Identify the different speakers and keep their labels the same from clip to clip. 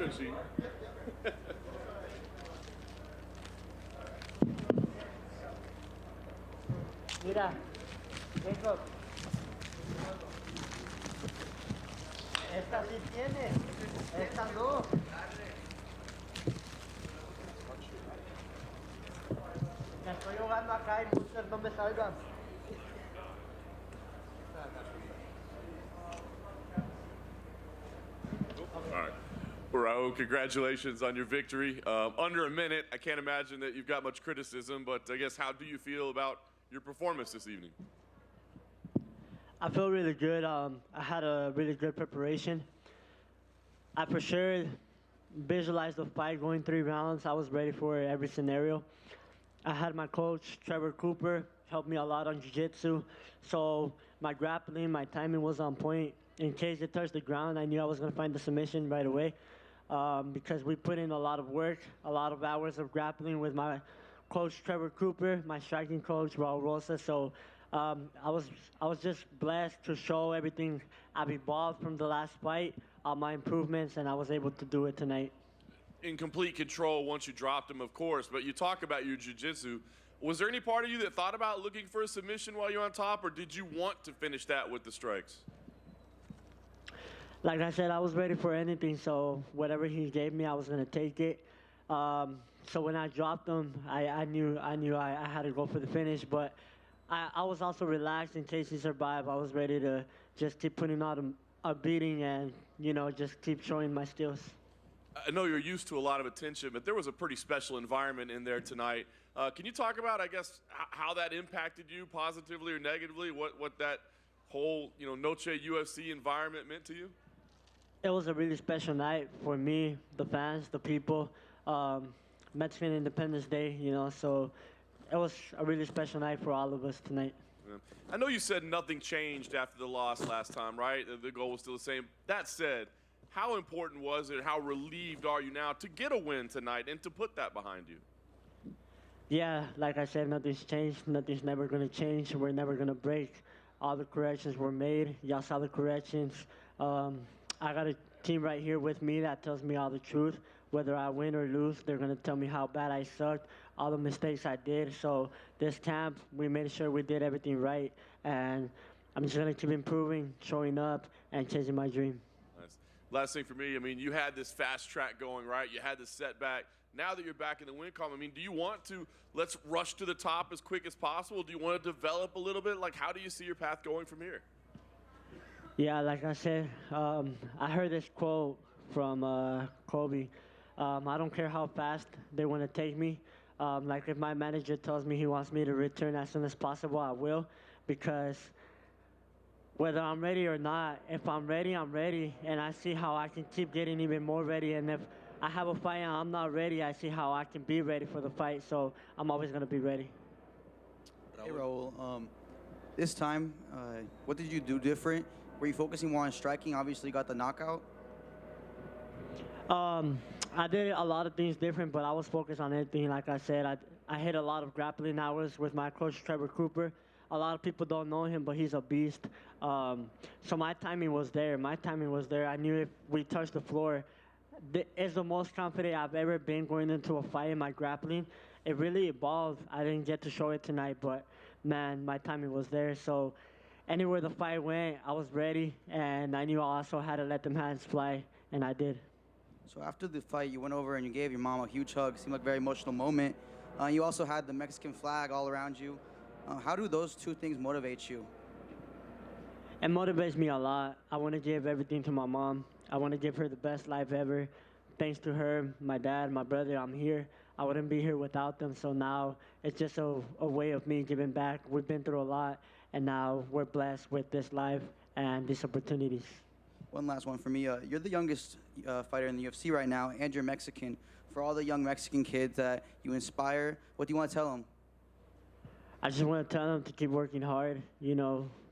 Speaker 1: UFC.
Speaker 2: Mira, Jacob. Esta sí tiene. Esta no. Me estoy jugando acá y Booster no me salga.
Speaker 1: All right. Raul, congratulations on your victory. Under a minute, I can't imagine that you've got much criticism, but I guess how do you feel about your performance this evening?
Speaker 2: I feel really good. I had a really good preparation. I for sure visualized the fight going 3 rounds. I was ready for every scenario. I had my coach, Trevor Cooper, help me a lot on jiu-jitsu. So my grappling, my timing was on point. In case it touched the ground, I knew I was going to find the submission right away because we put in a lot of work, a lot of hours of grappling with my coach, Trevor Cooper, my striking coach, Raul Rosas. So I was just blessed to show everything I've evolved from the last fight, my improvements, and I was able to do it tonight.
Speaker 1: In complete control once you dropped him, of course, but you talk about your jiu-jitsu. Was there any part of you that thought about looking for a submission while you're on top, or did you want to finish that with the strikes?
Speaker 2: Like I said, I was ready for anything, so whatever he gave me, I was going to take it. So when I dropped him, I knew I had to go for the finish, but I was also relaxed in case he survived. I was ready to just keep putting out a beating and, just keep showing my skills.
Speaker 1: I know you're used to a lot of attention, but there was a pretty special environment in there tonight. Can you talk about, I guess, how that impacted you positively or negatively, what that whole, Noche UFC environment meant to you?
Speaker 2: It was a really special night for me, the fans, the people. Mexican Independence Day, so it was a really special night for all of us tonight.
Speaker 1: Yeah. I know you said nothing changed after the loss last time, right? The goal was still the same. That said, how important was it? How relieved are you now to get a win tonight and to put that behind you?
Speaker 2: Yeah, like I said, nothing's changed. Nothing's never going to change. We're never going to break. All the corrections were made. Y'all saw the corrections. I got a team right here with me that tells me all the truth. Whether I win or lose, they're going to tell me how bad I sucked, all the mistakes I did. So this camp, we made sure we did everything right. And I'm just going to keep improving, showing up, and chasing my dream.
Speaker 1: Nice. Last thing for me, you had this fast track going, right? You had this setback. Now that you're back in the win column, do you want to let's rush to the top as quick as possible? Do you want to develop a little bit? Like, how do you see your path going from here?
Speaker 2: Yeah, like I said, I heard this quote from Kobe. I don't care how fast they want to take me. Like if my manager tells me he wants me to return as soon as possible, I will, because whether I'm ready or not, if I'm ready, I'm ready, and I see how I can keep getting even more ready. And if I have a fight and I'm not ready, I see how I can be ready for the fight. So I'm always going to be ready.
Speaker 3: Hey, Raul. This time, what did you do different? Were you focusing more on striking? Obviously, you got the knockout.
Speaker 2: I did a lot of things different, but I was focused on anything. Like I said, I hit a lot of grappling hours with my coach, Trevor Cooper. A lot of people don't know him, but he's a beast. So my timing was there. I knew if we touched the floor, it's the most confident I've ever been going into a fight in my grappling. It really evolved. I didn't get to show it tonight, but, man, my timing was there. So anywhere the fight went, I was ready, and I knew I also had to let them hands fly, and I did.
Speaker 3: So after the fight, you went over and you gave your mom a huge hug. Seemed like a very emotional moment. You also had the Mexican flag all around you. How do those two things motivate you?
Speaker 2: It motivates me a lot. I want to give everything to my mom. I want to give her the best life ever. Thanks to her, my dad, my brother, I'm here. I wouldn't be here without them. So now it's just a way of me giving back. We've been through a lot, and now we're blessed with this life and these opportunities.
Speaker 3: One last one for me. You're the youngest fighter in the UFC right now, and you're Mexican. For all the young Mexican kids that you inspire, what do you want to tell them?
Speaker 2: I just want to tell them to keep working hard.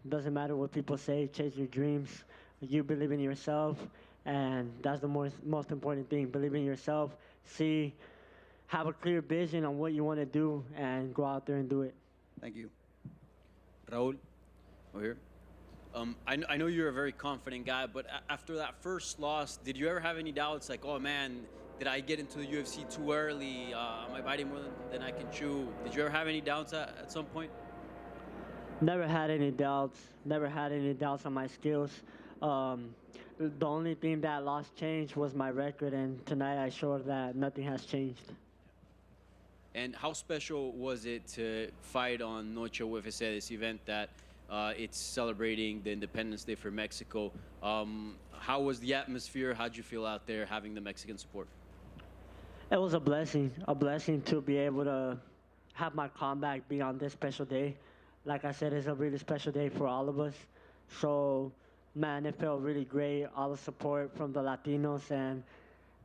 Speaker 2: Doesn't matter what people say, chase your dreams. You believe in yourself, and that's the most important thing. Believe in yourself, have a clear vision on what you want to do, and go out there and do it.
Speaker 3: Thank you.
Speaker 4: Raul,
Speaker 3: Over here.
Speaker 4: I know you're a very confident guy, but after that first loss, did you ever have any doubts like, oh man, did I get into the UFC too early? Am I biting more than I can chew? Did you ever have any doubts at some point?
Speaker 2: Never had any doubts. Never had any doubts on my skills. Um, the only thing that lost change was my record, and tonight I showed that nothing has changed.
Speaker 4: And how special was it to fight on Noche UFC, this event that it's celebrating the Independence Day for Mexico? How was the atmosphere? How'd you feel out there having the Mexican support?
Speaker 2: It was a blessing to be able to have my comeback be on this special day. Like I said, it's a really special day for all of us. So, man, it felt really great. All the support from the Latinos, and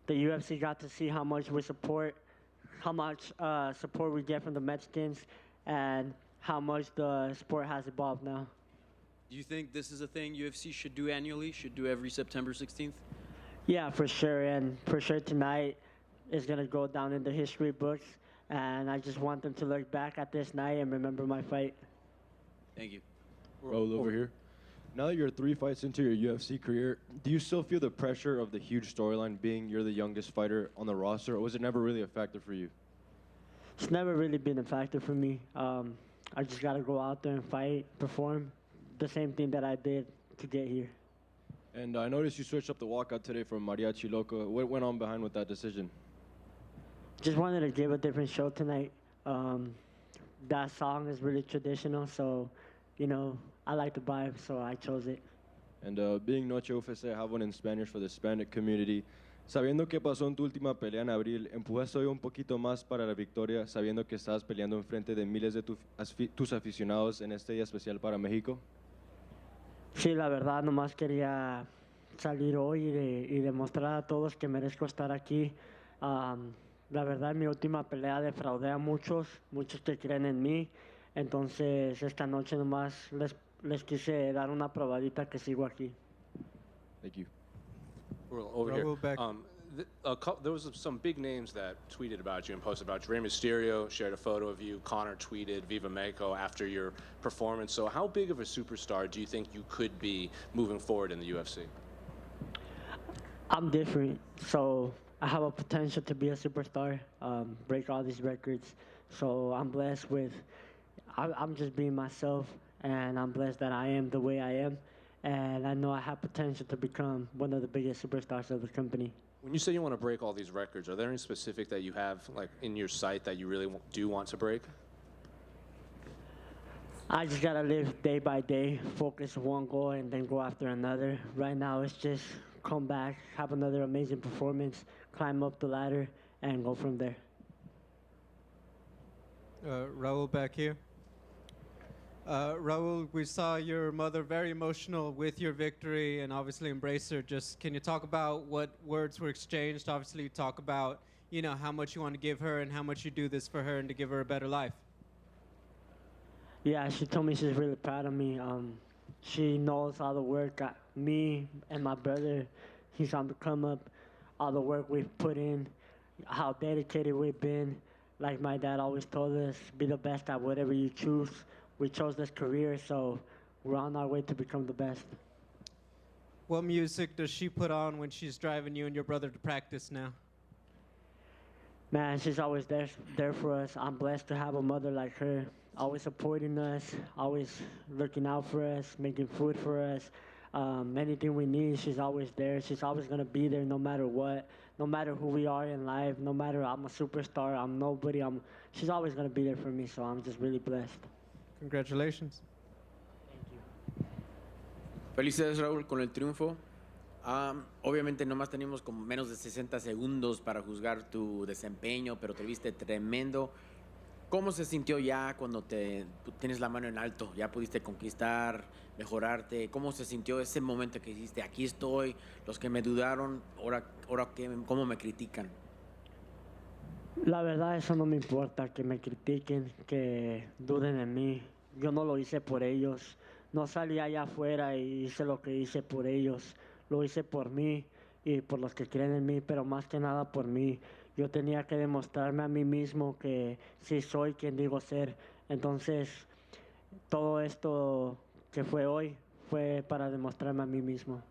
Speaker 2: the UFC got to see how much how much support we get from the Mexicans, and how much the sport has evolved now.
Speaker 4: Do you think this is a thing UFC should do annually, should do every September 16th?
Speaker 2: Yeah, for sure, and for sure tonight is gonna go down in the history books, and I just want them to look back at this night and remember my fight.
Speaker 4: Thank you.
Speaker 5: Raul over here. Now that you're 3 fights into your UFC career, do you still feel the pressure of the huge storyline being you're the youngest fighter on the roster, or was it never really a factor for you?
Speaker 2: It's never really been a factor for me. I just gotta go out there and fight, perform the same thing that I did to get here.
Speaker 5: And I noticed you switched up the walkout today from Mariachi Loco. What went on behind with that decision?
Speaker 2: Just wanted to give a different show tonight. That song is really traditional, so, you know, I like the vibe, so I chose it.
Speaker 5: And being Noche UFC, I have one in Spanish for the Hispanic community. Sabiendo que pasó en tu última pelea en abril, ¿empujaste hoy un poquito más para la victoria, sabiendo que estabas peleando enfrente de miles de tus aficionados en este día especial para México?
Speaker 2: Sí, la verdad, nomás quería salir hoy y demostrar a todos que merezco estar aquí. La verdad, en mi última pelea defraudé a muchos que creen en mí. Entonces, esta noche nomás les quise dar una probadita que sigo aquí.
Speaker 5: Thank you.
Speaker 6: Over
Speaker 7: Raul,
Speaker 6: here.
Speaker 7: back.
Speaker 6: There was some big names that tweeted about you and posted about you. Rey Mysterio shared a photo of you. Connor tweeted Viva Mexico after your performance. So how big of a superstar do you think you could be moving forward in the UFC?
Speaker 2: I'm different, so I have a potential to be a superstar, break all these records. So I'm blessed with, I'm just being myself, and I'm blessed that I am the way I am. And I know I have potential to become one of the biggest superstars of the company.
Speaker 6: When you say you want to break all these records, are there any specific that you have like in your sight that you really do want to break?
Speaker 2: I just gotta live day by day, focus on one goal, and then go after another. Right now, it's just come back, have another amazing performance, climb up the ladder, and go from there.
Speaker 7: Raul back here. Raul, we saw your mother very emotional with your victory and obviously embrace her. Just can you talk about what words were exchanged? Obviously, you talk about, you know, how much you want to give her and how much you do this for her and to give her a better life.
Speaker 2: Yeah, she told me she's really proud of me. She knows all the work me and my brother, he's on the come up, all the work we've put in, how dedicated we've been. Like my dad always told us, be the best at whatever you choose. We chose this career, so we're on our way to become the best.
Speaker 7: What music does she put on when she's driving you and your brother to practice now?
Speaker 2: Man, she's always there for us. I'm blessed to have a mother like her, always supporting us, always looking out for us, making food for us. Anything we need, she's always there. She's always gonna be there no matter what, no matter who we are in life, no matter I'm a superstar, I'm nobody, she's always gonna be there for me, so I'm just really blessed.
Speaker 7: Congratulations.
Speaker 4: Felicidades, Raúl, con el triunfo. Obviamente nomás tenemos como menos de 60 segundos para juzgar tu desempeño, pero te viste tremendo. ¿Cómo se sintió ya cuando tienes la mano en alto? ¿Ya pudiste conquistar, mejorarte? ¿Cómo se sintió ese momento que dijiste, aquí estoy, los que me dudaron, ahora cómo me critican?
Speaker 2: La verdad, eso no me importa, que me critiquen, que duden en mí. Yo no lo hice por ellos. No salí allá afuera y hice lo que hice por ellos. Lo hice por mí y por los que creen en mí, pero más que nada por mí. Yo tenía que demostrarme a mí mismo que sí soy quien digo ser. Entonces, todo esto que fue hoy fue para demostrarme a mí mismo.